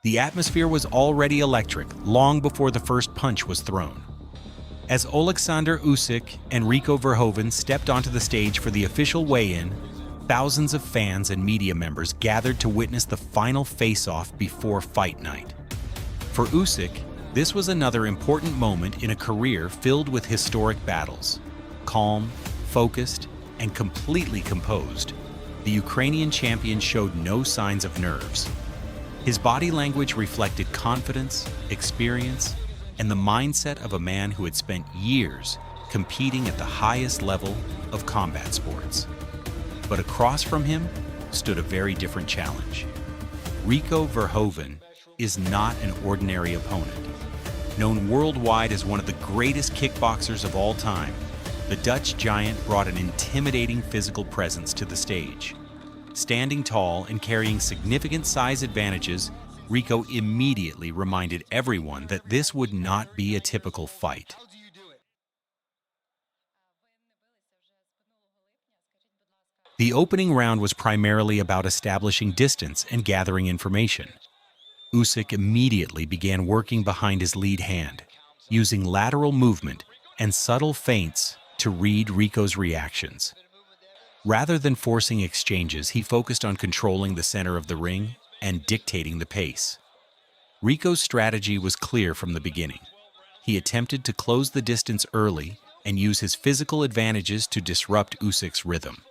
The atmosphere was already electric long before the first punch was thrown. As Oleksandr Usyk and Rico Verhoeven stepped onto the stage for the official weigh-in, thousands of fans and media members gathered to witness the final face-off before fight night. For Usyk, this was another important moment in a career filled with historic battles. Calm, focused, and completely composed, the Ukrainian champion showed no signs of nerves. His body language reflected confidence, experience, and the mindset of a man who had spent years competing at the highest level of combat sports. But across from him stood a very different challenge. Rico Verhoeven is not an ordinary opponent. Known worldwide as one of the greatest kickboxers of all time, the Dutch giant brought an intimidating physical presence to the stage. Standing tall and carrying significant size advantages, Rico immediately reminded everyone that this would not be a typical fight. The opening round was primarily about establishing distance and gathering information. Usyk immediately began working behind his lead hand, using lateral movement and subtle feints to read Rico's reactions. Rather than forcing exchanges, he focused on controlling the center of the ring and dictating the pace. Rico's strategy was clear from the beginning. He attempted to close the distance early and use his physical advantages to disrupt Usyk's rhythm.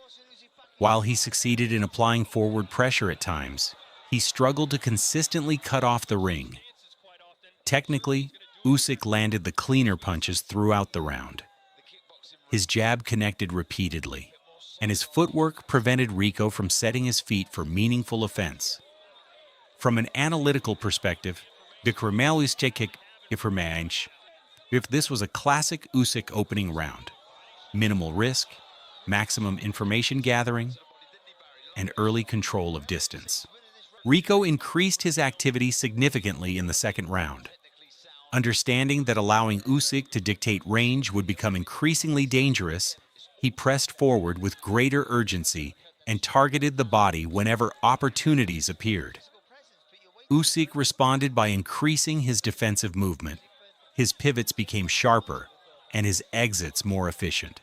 While he succeeded in applying forward pressure at times, he struggled to consistently cut off the ring. Technically, Usyk landed the cleaner punches throughout the round. His jab connected repeatedly, and his footwork prevented Rico from setting his feet for meaningful offense. From an analytical perspective, if this was a classic Usyk opening round, minimal risk, maximum information gathering, and early control of distance. Rico increased his activity significantly in the second round. Understanding that allowing Usyk to dictate range would become increasingly dangerous, he pressed forward with greater urgency and targeted the body whenever opportunities appeared. Usyk responded by increasing his defensive movement. His pivots became sharper, and his exits more efficient.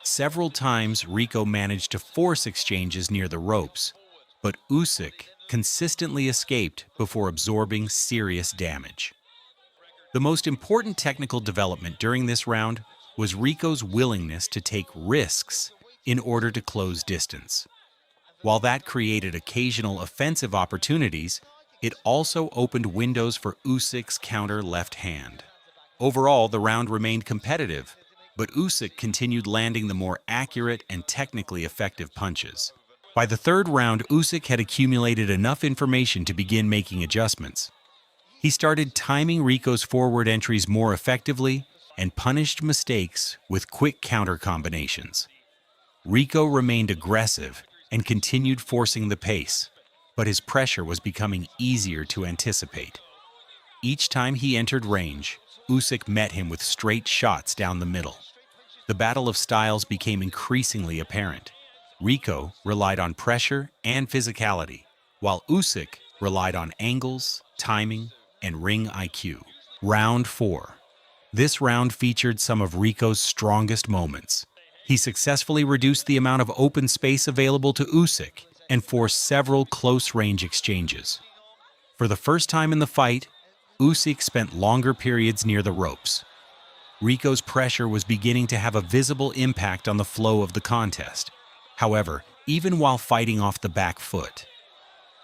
Several times, Rico managed to force exchanges near the ropes, but Usyk consistently escaped before absorbing serious damage. The most important technical development during this round was Rico's willingness to take risks in order to close distance. While that created occasional offensive opportunities, it also opened windows for Usyk's counter left hand. Overall, the round remained competitive, but Usyk continued landing the more accurate and technically effective punches. By the third round, Usyk had accumulated enough information to begin making adjustments. He started timing Rico's forward entries more effectively and punished mistakes with quick counter combinations. Rico remained aggressive and continued forcing the pace, but his pressure was becoming easier to anticipate. Each time he entered range, Usyk met him with straight shots down the middle. The battle of styles became increasingly apparent. Rico relied on pressure and physicality, while Usyk relied on angles, timing, and ring IQ. Round 4. This round featured some of Rico's strongest moments. He successfully reduced the amount of open space available to Usyk and forced several close-range exchanges. For the first time in the fight, Usyk spent longer periods near the ropes. Rico's pressure was beginning to have a visible impact on the flow of the contest. However, even while fighting off the back foot,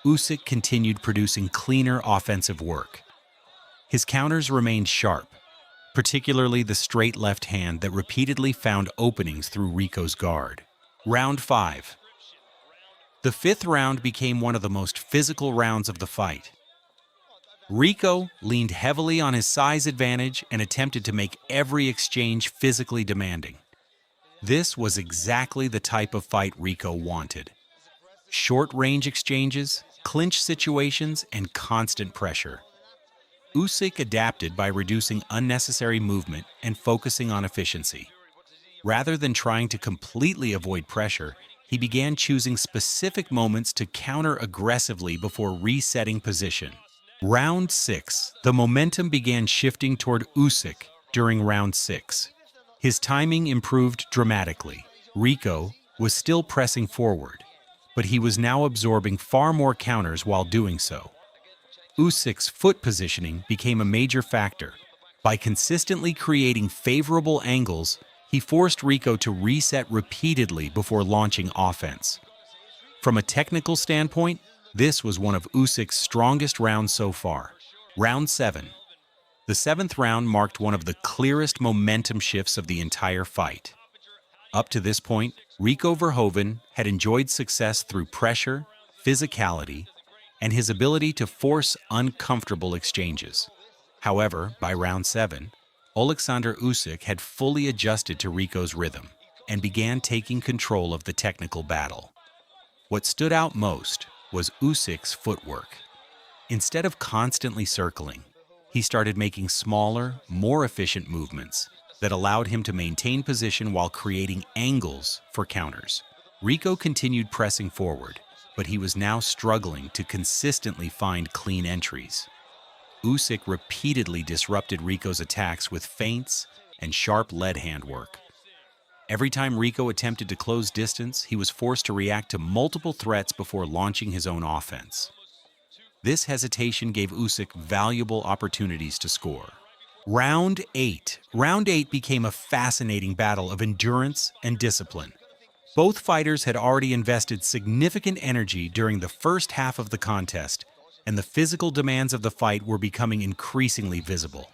Usyk continued producing cleaner offensive work. His counters remained sharp, particularly the straight left hand that repeatedly found openings through Rico's guard. Round 5. The fifth round became one of the most physical rounds of the fight. Rico leaned heavily on his size advantage and attempted to make every exchange physically demanding. This was exactly the type of fight Rico wanted. Short-range exchanges, clinch situations, and constant pressure. Usyk adapted by reducing unnecessary movement and focusing on efficiency. Rather than trying to completely avoid pressure, he began choosing specific moments to counter aggressively before resetting position. Round 6. The momentum began shifting toward Usyk during round 6. His timing improved dramatically. Rico was still pressing forward, but he was now absorbing far more counters while doing so. Usyk's foot positioning became a major factor. By consistently creating favorable angles, he forced Rico to reset repeatedly before launching offense. From a technical standpoint, this was one of Usyk's strongest rounds so far. Round 7. The seventh round marked one of the clearest momentum shifts of the entire fight. Up to this point, Rico Verhoeven had enjoyed success through pressure, physicality, and his ability to force uncomfortable exchanges. However, by round 7, Oleksandr Usyk had fully adjusted to Rico's rhythm and began taking control of the technical battle. What stood out most was Usyk's footwork. Instead of constantly circling, he started making smaller, more efficient movements that allowed him to maintain position while creating angles for counters. Rico continued pressing forward, but he was now struggling to consistently find clean entries. Usyk repeatedly disrupted Rico's attacks with feints and sharp lead hand work. Every time Rico attempted to close distance, he was forced to react to multiple threats before launching his own offense. This hesitation gave Usyk valuable opportunities to score. Round 8. Round 8 became a fascinating battle of endurance and discipline. Both fighters had already invested significant energy during the first half of the contest, and the physical demands of the fight were becoming increasingly visible.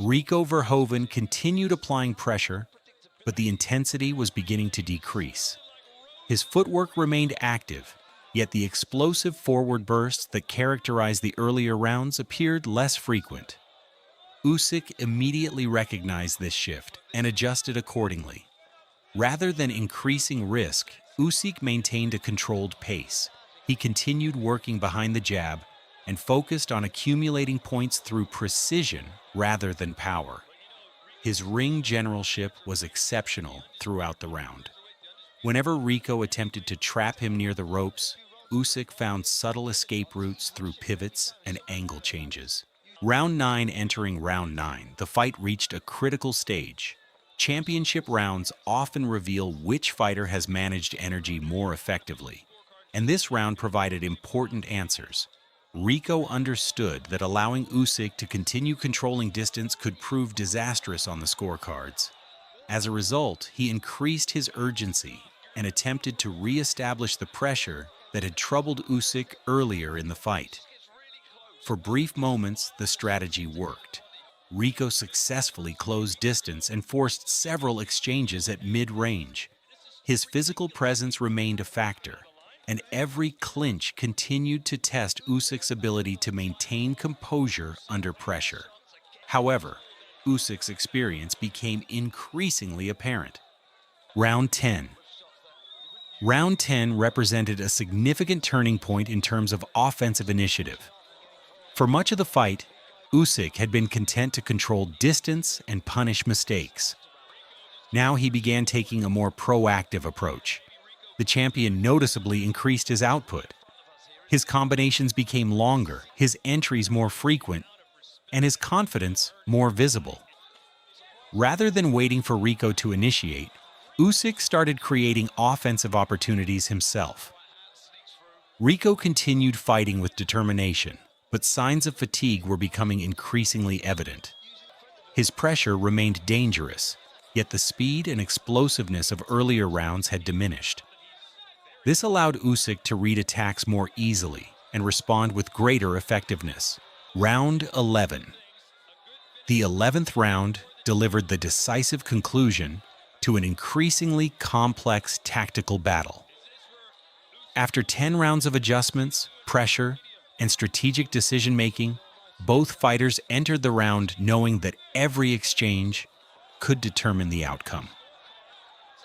Rico Verhoeven continued applying pressure, but the intensity was beginning to decrease. His footwork remained active, yet the explosive forward bursts that characterized the earlier rounds appeared less frequent. Usyk immediately recognized this shift and adjusted accordingly. Rather than increasing risk, Usyk maintained a controlled pace. He continued working behind the jab and focused on accumulating points through precision rather than power. His ring generalship was exceptional throughout the round. Whenever Rico attempted to trap him near the ropes, Usyk found subtle escape routes through pivots and angle changes. Round 9. Entering round 9, the fight reached a critical stage. Championship rounds often reveal which fighter has managed energy more effectively, and this round provided important answers. Rico understood that allowing Usyk to continue controlling distance could prove disastrous on the scorecards. As a result, he increased his urgency and attempted to re-establish the pressure that had troubled Usyk earlier in the fight. For brief moments, the strategy worked. Rico successfully closed distance and forced several exchanges at mid-range. His physical presence remained a factor, and every clinch continued to test Usyk's ability to maintain composure under pressure. However, Usyk's experience became increasingly apparent. Round 10. Round 10 represented a significant turning point in terms of offensive initiative. For much of the fight, Usyk had been content to control distance and punish mistakes. Now he began taking a more proactive approach. The champion noticeably increased his output. His combinations became longer, his entries more frequent, and his confidence more visible. Rather than waiting for Rico to initiate, Usyk started creating offensive opportunities himself. Rico continued fighting with determination, but signs of fatigue were becoming increasingly evident. His pressure remained dangerous, yet the speed and explosiveness of earlier rounds had diminished. This allowed Usyk to read attacks more easily and respond with greater effectiveness. Round 11. The 11th round delivered the decisive conclusion to an increasingly complex tactical battle. After 10 rounds of adjustments, pressure, and strategic decision-making, both fighters entered the round knowing that every exchange could determine the outcome.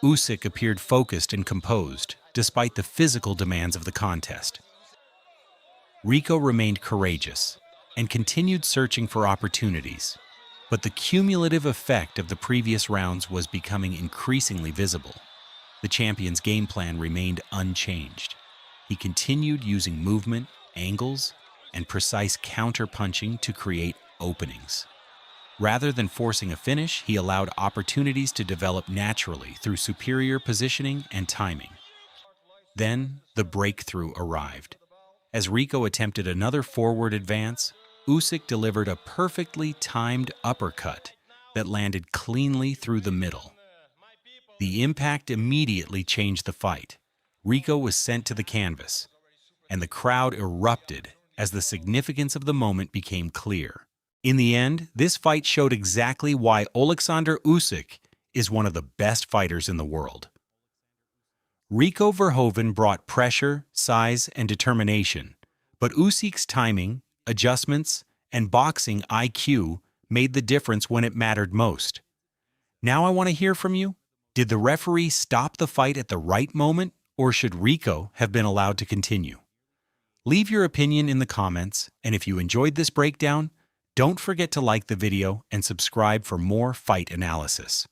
Usyk appeared focused and composed, despite the physical demands of the contest. Rico remained courageous and continued searching for opportunities, but the cumulative effect of the previous rounds was becoming increasingly visible. The champion's game plan remained unchanged. He continued using movement, angles, and precise counter-punching to create openings. Rather than forcing a finish, he allowed opportunities to develop naturally through superior positioning and timing. Then, the breakthrough arrived. As Rico attempted another forward advance, Usyk delivered a perfectly timed uppercut that landed cleanly through the middle. The impact immediately changed the fight. Rico was sent to the canvas, and the crowd erupted as the significance of the moment became clear. In the end, this fight showed exactly why Oleksandr Usyk is one of the best fighters in the world. Rico Verhoeven brought pressure, size, and determination, but Usyk's timing, adjustments, and boxing IQ made the difference when it mattered most. Now I want to hear from you. Did the referee stop the fight at the right moment, or should Rico have been allowed to continue? Leave your opinion in the comments, and if you enjoyed this breakdown, don't forget to like the video and subscribe for more fight analysis.